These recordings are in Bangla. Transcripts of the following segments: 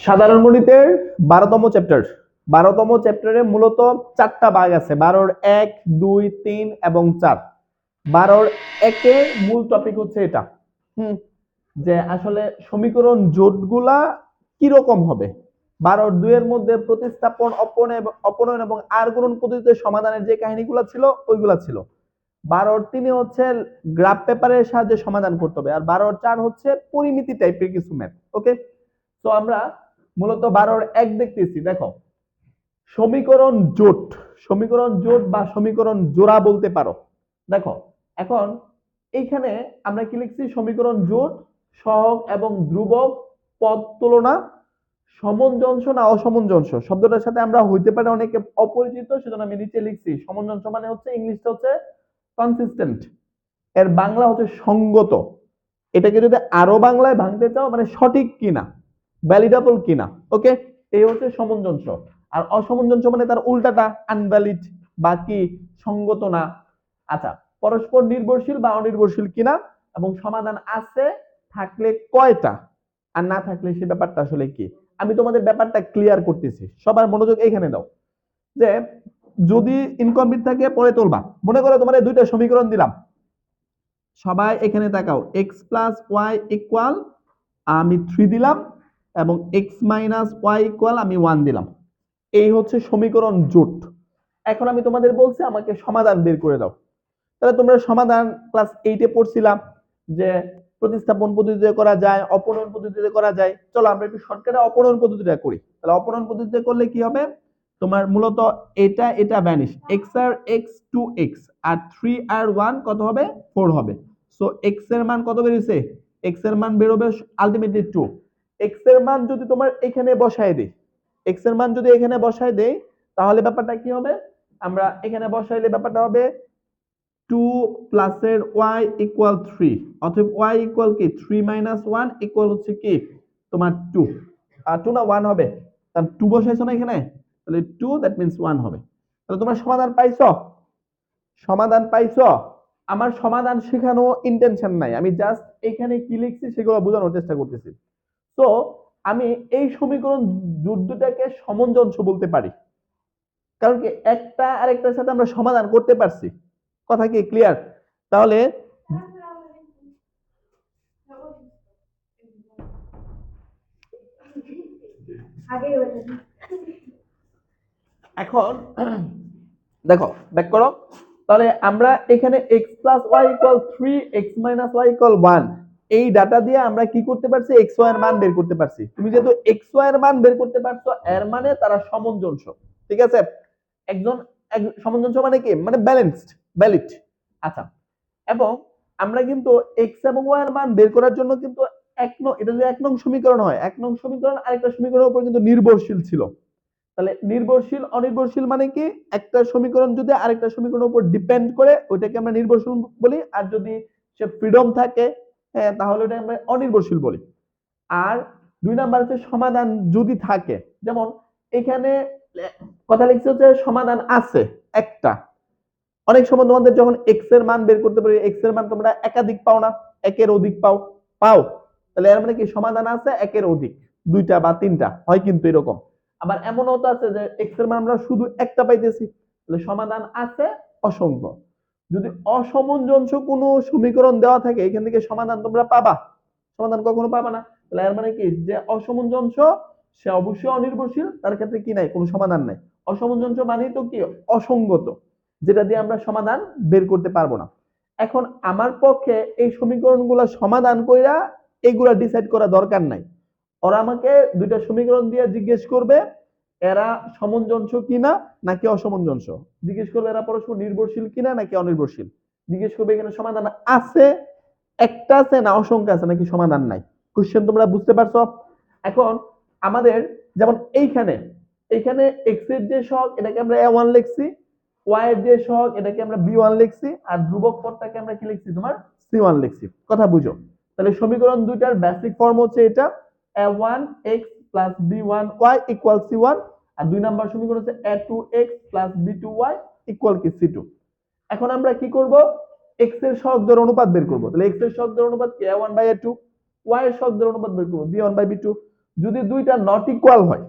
সাধারণ গণিতের 12তম চ্যাপ্টার। 12তম চ্যাপ্টারে মূলত 4টা ভাগ আছে, 12-র 1, 2, 3 এবং 4। 12-র 1-এর মূল টপিক হচ্ছে এটা, যে আসলে সমীকরণ জোটগুলা কিরকম হবে। 12-র 2-এর মধ্যে প্রতিস্থাপন, অপনয়ন এবং আর গুণন পদ্ধতিতে সমাধানের যে কাহিনীগুলো ছিল ওইগুলা ছিল। 12-র 3-এ হচ্ছে গ্রাফ পেপারের সাহায্যে সমাধান করতে হবে, আর 12-র 4 হচ্ছে পরিমিতি টাইপের কিছু ম্যাথ। ওকে, তো আমরা মূলত 12-র 1 দেখতেছি। দেখো, সমীকরণ জোট, সমীকরণ জোট বা সমীকরণ জোড়া বলতে পারো। দেখো এখন এইখানে আমরা কি লিখছি, সমীকরণ জোট সহগ এবং ধ্রুবক পদ তুলনা সামঞ্জস্য না অসামঞ্জস্য শব্দটার সাথে আমরা হইতে পারে অনেকে অপরিচিত, সেজন্য আমি নিচে লিখছি সামঞ্জস্য মানে হচ্ছে ইংলিশটা হচ্ছে কনসিস্টেন্ট, এর বাংলা হচ্ছে সঙ্গত। এটাকে যদি আরো বাংলায় ভাঙতে চাও মানে সঠিক কিনা, ভ্যালিডেবল কিনা। ওকে, এই হচ্ছে সামঞ্জস্য। আর অসামঞ্জস্য মানে তার উল্টাটা, আনভ্যালিড বা কি, সঙ্গত না। আচ্ছা, পরস্পর নির্ভরশীল বা অনির্ভরশীল কিনা, এবং সমাধান আছে থাকলে কয়টা, আর না থাকলে সে ব্যাপারটা আসলে কি। আমি তোমাদের ব্যাপারটা ক্লিয়ার করতেছি, সবার মনোযোগ এইখানে দাও। যে যদি ইনকমপ্লিট থাকে পরে তুলবা। মনে করো তোমাদের দুইটা সমীকরণ দিলাম, সবাই এখানে তাকাও, এক্স প্লাস ওয়াই ইকুয়াল আমি 3 দিলাম এবং এক্স মাইনাস ওয়াই ইকুয়াল আমি 1 দিলাম। এই হচ্ছে সমীকরণ জোট। এখন আমি তোমাদের বলছি আমাকে সমাধান বের করে দাও। তাহলে তোমরা সমাধান ক্লাস 8-এ পড়ছিলাম যে প্রতিস্থাপন পদ্ধতিতে করা যায়, অপনয়ন পদ্ধতিতে করা যায়। চলো আমরা একটু শর্টকাটে অপনয়ন পদ্ধতিটা করি। তাহলে অপনয়ন পদ্ধতিতে করলে কি হবে, তোমার মূলত এটা এটা ভ্যানিশ, এক্স আর এক্স 2x আর 3 আর 1 কত হবে, 4 হবে। সো এক্স এর মান কত বেরিয়েছে, এক্স এর মান বেরোবে আলটিমেটলি 2। এক্স এর মান যদি তোমার এখানে বসায় দেই, এক্স এর মান যদি এখানে বসায় দেই, তাহলে ব্যাপারটা কি হবে, আমরা এখানে বসাইলে ব্যাপারটা হবে 2 প্লাসের y ইকুয়াল 3, অতএব y ইকুয়াল কি 3 মাইনাস 1 ইকুয়াল হচ্ছে কি তোমার 2। আর 2 না 1 হবে, তার 2 বসাইছো না এখানে, তাহলে 2 দ্যাট মিন্স 1 হবে। তাহলে তোমরা সমাধান পাইছো, সমাধান পাইছো। আমার সমাধান শেখানো ইন্টেনশন নাই, আমি জাস্ট এখানে কি লিখছি সেগুলো বোঝানোর চেষ্টা করতেছি। তো আমি এই সমীকরণ যুদ্ধটাকে সামঞ্জস্য বলতে পারি, কারণ কি একটা আরেকটার সাথে আমরা সমাধান করতে পারছি। কথা কি ক্লিয়ার? তাহলে এখন দেখো ব্যাক করো, তাহলে আমরা এখানে x plus y equal 3, x minus y equal 1, এই ডাটা দিয়ে আমরা কি করতে পারছি, x y এর মান বের করতে পারছি। তুমি যেহেতু x y এর মান বের করতে পারছো, এর মানে তারা সামঞ্জস্য। ঠিক আছে, একজন সামঞ্জস্য মানে কি, মানে ব্যালেন্সড, ভ্যালিড। আচ্ছা, এবং আমরা কিন্তু x এবং y এর মান বের করার জন্য কিন্তু এটা যদি 1 নং সমীকরণ হয়, 1 নং সমীকরণ আরেকটা সমীকরণের উপর কিন্তু নির্ভরশীল ছিল। তাহলে নির্ভরশীল অনির্ভরশীল মানে কি, একটা সমীকরণ যদি আরেকটা সমীকরণের উপর ডিপেন্ড করে ওইটাকে আমরা নির্ভরশীল বলি, আর যদি সে ফ্রিডম থাকে, হ্যাঁ, তাহলে ওটা আমরা অনির্ভরশীল বলি। আর 2 নাম্বার হচ্ছে সমাধান যদি থাকে, যেমন এখানে কথা লিখছে হচ্ছে সমাধান আছে একটা। অনেক সময় তোমাদের যখন এক্স এর মান বের করতে পারি, এক্স এর মান তোমরা একাধিক পাও না, একের অধিক পাও, পাও। তাহলে এর মানে কি সমাধান আছে একের অধিক, দুইটা বা তিনটা হয় কিন্তু এরকম। আবার এমনও তো আছে যে এক্স এর মান আমরা শুধু একটা পাইতেছি, তাহলে সমাধান আছে অসংখ্য। যদি অসামঞ্জস্য কোনো সমীকরণ দেওয়া থাকে, এখান থেকে সমাধান তোমরা পাবা, সমাধান কখনো পাবা না। তাহলে এর মানে কি, যে অসামঞ্জস্য সে অবশ্যই অনির্ভরশীল, তার ক্ষেত্রে কি নাই, কোনো সমাধান নাই। অসামঞ্জস্য মানেই তো কি, অসঙ্গত, যেটা দিয়ে আমরা সমাধান বের করতে পারবো না। এখন আমার পক্ষে এই সমীকরণগুলো সমাধান কইরা এগুলা ডিসাইড করা দরকার নাই। ওরা আমাকে দুইটা সমীকরণ দিয়ে জিজ্ঞেস করবে এরা সামঞ্জস্য কিনা নাকি অসামঞ্জস্য, জিজ্ঞেস করবে এরা পরস্পর নির্ভরশীল কিনা নাকি অনির্ভরশীল, জিজ্ঞেস করবে এখানে সমাধান আছে একটা আছে না অসংখ্য আছে নাকি সমাধান নাই। কোশ্চেন তোমরা বুঝতে পারছো? এখন আমাদের যেমন এইখানে, এইখানে x এর যে সহগ এটাকে আমরা a1 লিখছি, y এর যে সহগ এটাকে আমরা b1 লিখছি, আর ধ্রুবক পদটাকে আমরা কি লিখছি, তোমার c1 লিখছি। কথা বুঝো? তাহলে সমীকরণ দুইটার বেসিক ফর্ম হচ্ছে এটা, a1x plus b1y equal c1, আর 2 নাম্বার সমীকরণ হচ্ছে a2x প্লাস b2y ইকুয়াল কি c2। এখন আমরা কি করব, x এর সহগদের অনুপাত বের করব। তাহলে x এর সহগদের অনুপাত কি, a1 বাই a2, y এর সহগদের অনুপাত বের করব b1 বাই b2। যদি দুইটা নট ইকুয়াল হয়,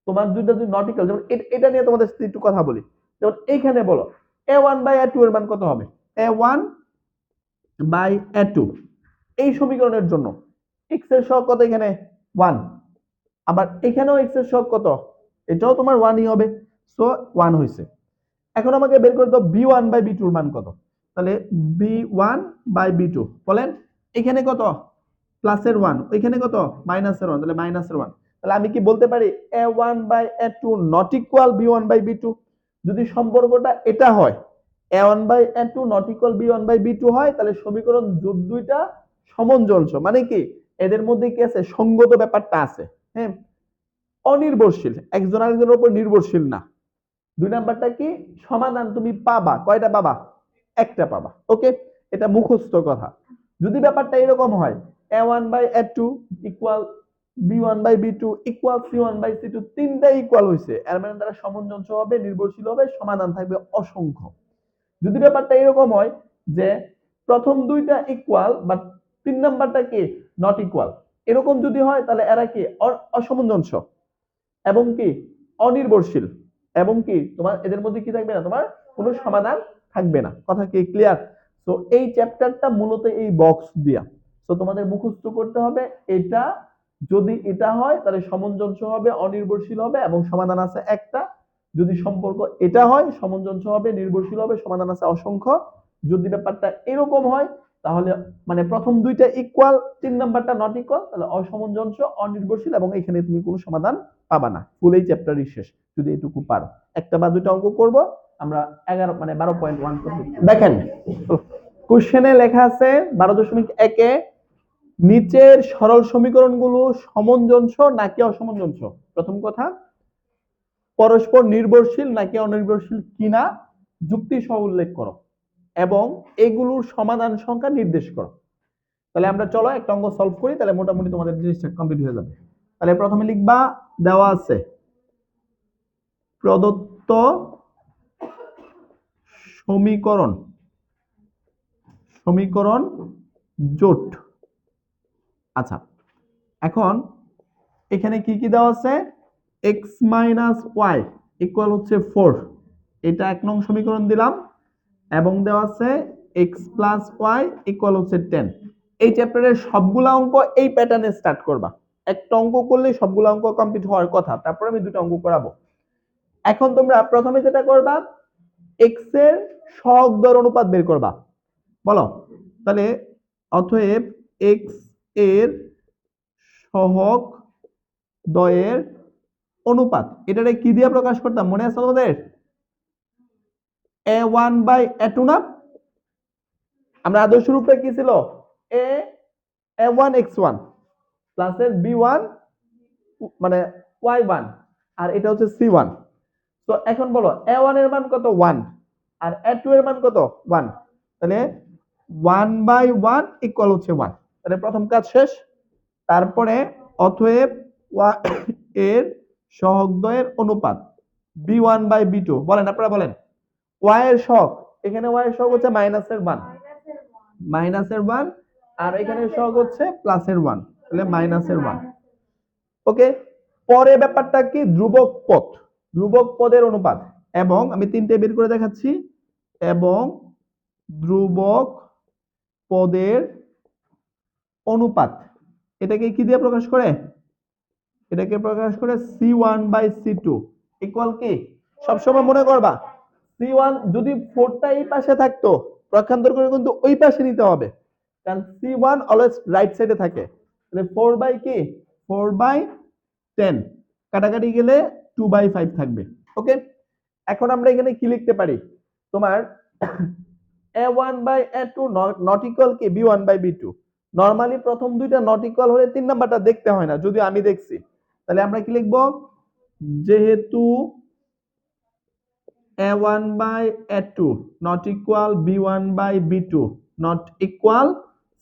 তোমার দুইটা যদি নট ইকুয়াল, যেমন এটা নিয়ে তোমাদের সাথে একটু কথা বলি। যেমন এইখানে বলো a1/a2 এর মান কত হবে? a1/a2 এই সমীকরণের জন্য x এর সহগ কত? এখানে 1। আবার এখানেও x এর সহগ কত? এটাও তোমার 1ই হবে। সো 1 হইছে। এখন আমাকে বের করে দাও b1/b2 এর মান কত। তাহলে b1/b2 বলেন, এখানে কত? প্লাসের 1, এখানে কত? মাইনাসের 1, তাহলে মাইনাসের 1। তাহলে আমি কি বলতে পারি a1/a2 নট ইকুয়াল b1/b2? যদি সম্পর্কটা এটা হয়, a1/a2 নট ইকুয়াল b1/b2 হয়, তাহলে সমীকরণ দুইটা সমঞ্জলস। মানে কি, এদের মধ্যে কি আছে? সঙ্গত ব্যাপারটা আছে। হ্যাঁ, অনির্ভরশীল, একজন আরেকজনের উপর নির্ভরশীল না। দুই নাম্বারটা কি? সমাধান তুমি পাবা, কয়টা পাবা? একটা পাবা। ওকে, এটা মুখস্থ কথা। যদি ব্যাপারটা এরকম হয় a1/a2 equal b1/b2 equal c1/c2, তিনটা ইকুয়াল হইছে, এর মানে তারা সামঞ্জস্য হবে, নির্ভরশীল হবে, সমাধান থাকবে অসংখ্য। যদি ব্যাপারটা এরকম হয় যে প্রথম দুইটা ইকুয়াল বাট তিন নাম্বারটা কি? নট ইকুয়াল, এরকম যদি হয় তাহলে এরা কি? অসামঞ্জস্য এবং কি অনির্ভরশীল, এবং কি তোমার এদের মধ্যে কি থাকবে না? তোমার কোনো সমাধান থাকবে না। কথা কি ক্লিয়ার? তো এই চ্যাপ্টারটা মূলত এই বক্স দিয়া, তো তোমাদের মুখস্থ করতে হবে এটা। যদি এটা হয় তাহলে সামঞ্জস্য হবে, অনির্ভরশীল হবে এবং সমাধান আছে একটা। যদি সম্পর্ক এটা হয়, সামঞ্জস্য হবে, নির্ভরশীল হবে, সমাধান আছে অসংখ্য। যদি ব্যাপারটা এরকম হয় তাহলে মানে প্রথম দুইটা ইকুয়াল, তিন নাম্বারটা নট ইকুয়াল, তাহলে অসামঞ্জস্য, অনির্ভরশীল এবং এখানে তুমি কোনো সমাধান পাবা না। ফুল এই চ্যাপ্টারই শেষ যদি এটুকু পারো। একটা বা দুইটা অঙ্ক করব আমরা 11 মানে 12.1 করব। দেখেন কোশ্চেনে লেখা আছে 12.1 এ নিচের সরল সমীকরণগুলো সমঞ্জস্য নাকি অসমঞ্জস্য। প্রথম কথা, পরস্পর নির্ভরশীল নাকি অনির্ভরশীল কিনা যুক্তি সহ উল্লেখ করো এবং এগুলোর সমাধান সংখ্যা নির্দেশ করো। তাহলে আমরা চলো একটা অঙ্ক সলভ করি, তাহলে মোটামুটি তোমাদের জিনিসটা কমপ্লিট হয়ে যাবে। তাহলে প্রথমে লিখবা, দেওয়া আছে প্রদত্ত সমীকরণ সমীকরণ জোট। আচ্ছা, এখন এখানে কি কি দেওয়া আছে? x - y ইকুয়াল হচ্ছে 4, এটা এক নং সমীকরণ দিলাম, এবং দেওয়া আছে x + y ইকুয়াল হচ্ছে 10। এই চ্যাপ্টারের সবগুলা অঙ্ক এই প্যাটার্নে স্টার্ট করবা। একটা অঙ্ক করলে সবগুলা অঙ্ক কমপ্লিট হওয়ার কথা, তারপর আমি দুটো অঙ্ক করাবো। এখন তোমরা প্রথমে যেটা করবা, x এর সহগ দর অনুপাত বের করবা। বলো তাহলে, অতএব x এর সহগ দ্বয়ের অনুপাত, এটারে কি দিয়ে প্রকাশ করতাম মনে আছে তোমাদের? a1/a2 না? আমরা আদর্শ রূপটা কি ছিল? a1x1 প্লাস এর b1 মানে y1, আর এটা হচ্ছে c1। তো এখন বলো a1 এর মান কত? 1, আর a2 এর মান কত? 1। তাহলে 1/1 ইকুয়াল হচ্ছে 1। তাহলে প্রথম কাজ শেষ। তারপরে অতএব এর সহগদ্বয়ের অনুপাত b1/b2, বলেন আপনারা বলেন। y এর সহগ, এখানে y এর সহগ হচ্ছে -1, আর এখানে সহগ হচ্ছে +1, তাহলে -1। ওকে, পরে ব্যাপারটা কি? ধ্রুবক পদ, ধ্রুবক পদের অনুপাত, এবং আমি তিনটে বের করে দেখাচ্ছি, এবং ধ্রুবক পদের অনুপাত এটাকে কি দিয়ে প্রকাশ করে? এটাকে প্রকাশ করে c1/c2 ইকুয়াল কি? সবসময় মনে করবা c1 যদি 4টা এই পাশে থাকতো, পক্ষান্তর করে কিন্তু ওই পাশে নিতে হবে, কারণ c1 অলওয়েজ রাইট সাইডে থাকে। তাহলে 4 কি 4/10, কাটাকাটি গেলে 2/5 থাকবে। ওকে, এখন আমরা এখানে কি লিখতে পারি? তোমার a1/a2 নট ইকুয়াল কি b1/b2। নরমালি প্রথম দুইটা নট ইকুয়াল হলে তিন নাম্বারটা দেখতে হয় না, যদি আমি দেখছি। তাহলে আমরা কি লিখব? যেহেতু a1/a2 not equal b1/b2 not equal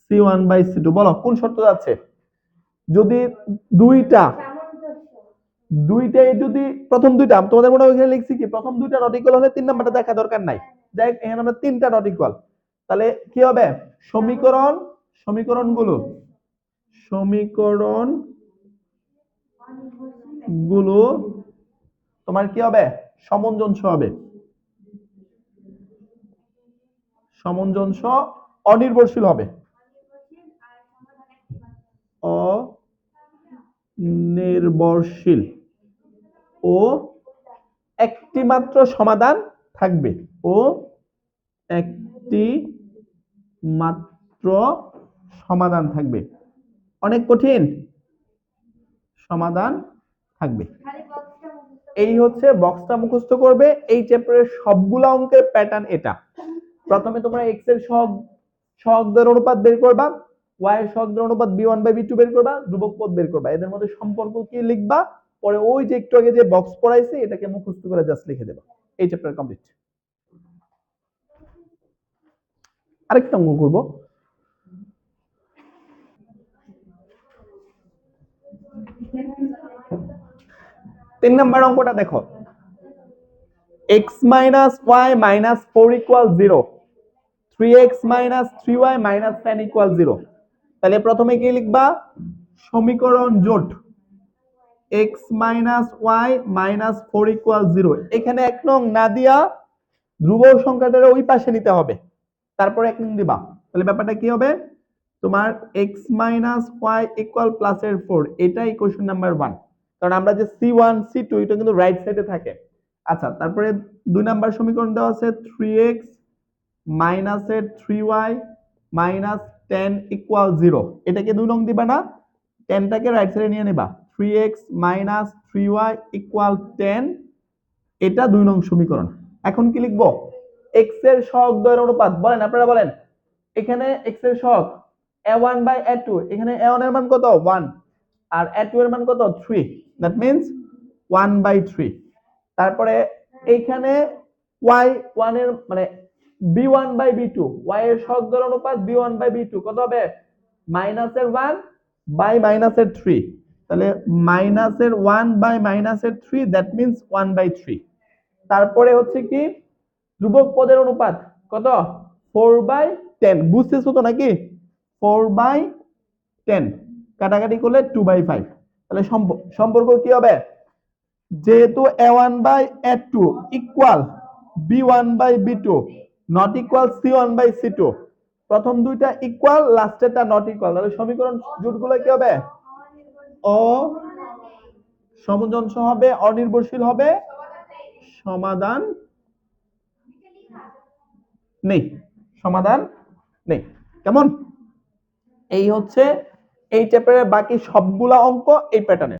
c1/c2। বলো কোন শর্ত যাচ্ছে? যদি দুইটাই যদি প্রথম দুইটা, তোমাদের মনে হয় লিখছি কি প্রথম দুইটা নট ইকুয়াল হলে তিন নাম্বারটা দেখা দরকার নাই। দেখ এখানে আমরা তিনটা নট ইকুয়াল, তাহলে কি হবে? সমীকরণগুলো গুলো তোমার কি হবে? সামঞ্জস্য হবে। সামঞ্জস্য অনির্ভরশীল হবে। অনির্ভরশীল ও একটি মাত্র সমাধান থাকবে। ও একটি মাত্র সমাধান থাকবে। অনেক কঠিন সমাধান থাকবে। এই হচ্ছে বক্সটা মুখস্থ করবে। এই চ্যাপ্টারের সবগুলা অঙ্কের প্যাটার্ন এটা। প্রথমে তোমরা এক্স এর সহগদের অনুপাত বের করবা, ওয়াই এর সহগদের অনুপাত b1/b2 বের করবা, ধ্রুবক পদ বের করবা। এদের মধ্যে সম্পর্ক কি লিখবা, পরে ওই যে একটু আগে যে বক্স পড়াইছে এটাকে মুখস্থ করে জাস্ট লিখে দেবা। এই চ্যাপ্টার কমপ্লিট। আরেকটা অঙ্ক করব। তিন নাম্বার অঙ্কটা দেখো, x - y - 4 = 0, 3x - 3y - 10 = 0। তাহলে প্রথমে কি লিখবা? সমীকরণ জোট x - y - 4 = 0। এখানে 1 নং না দিয়া ধ্রুবক সংখ্যাটার ওই পাশে নিতে হবে, তারপর 1 নং দিবা। তাহলে ব্যাপারটা কি হবে? তোমার x - y = +4, এটাই ইকুয়েশন নাম্বার 1। কারণ আমরা যে c1 c2 এটা কিন্তু রাইট সাইডে থাকে। আচ্ছা, তারপরে 2 নাম্বার সমীকরণ দেওয়া আছে 3x - 3y - 10 = 0। এটাকে 2 নং দিবা না, 10 টাকে রাইট সাইডে নিয়ে নিবা। 3x - 3y = 10, এটা 2 নং সমীকরণ। এখন কি লিখবো? x এর সহগদ্বয়ের অনুপাত বলেন, আপনারা বলেন। এখানে x এর সহগ a1/a2, এখানে a1 এর মান কত? 1, আর a2 এর মান কত? 3, দ্যাট মিন্স 1/3। তারপরে এইখানে y1 এর মানে b1/b2, y এর সহগদ্বয়ের অনুপাত b1/b2 কত হবে? -1/-3, তাহলে -1/-3, দ্যাট মিন্স 1/3। তারপরে হচ্ছে কি ধ্রুবক পদের অনুপাত কত? 4/10। বুঝতেছো তো নাকি? 4/10 কাটাকাটি করলে 2/5। তাহলে সম্পর্ক কি হবে? যেহেতু a1/a2 equal b1/b2 not equal c1/c2, প্রথম দুইটা ইকুয়াল, লাস্টেরটা নট ইকুয়াল, তাহলে সমীকরণ জোটগুলো কি হবে? সামঞ্জস্য হবে, অনির্ভরশীল হবে, সমাধান নেই। সমাধান নেই। কেমন? এই হচ্ছে এই চ্যাপ্টারের বাকি সবগুলা অঙ্ক এই প্যাটার্নে।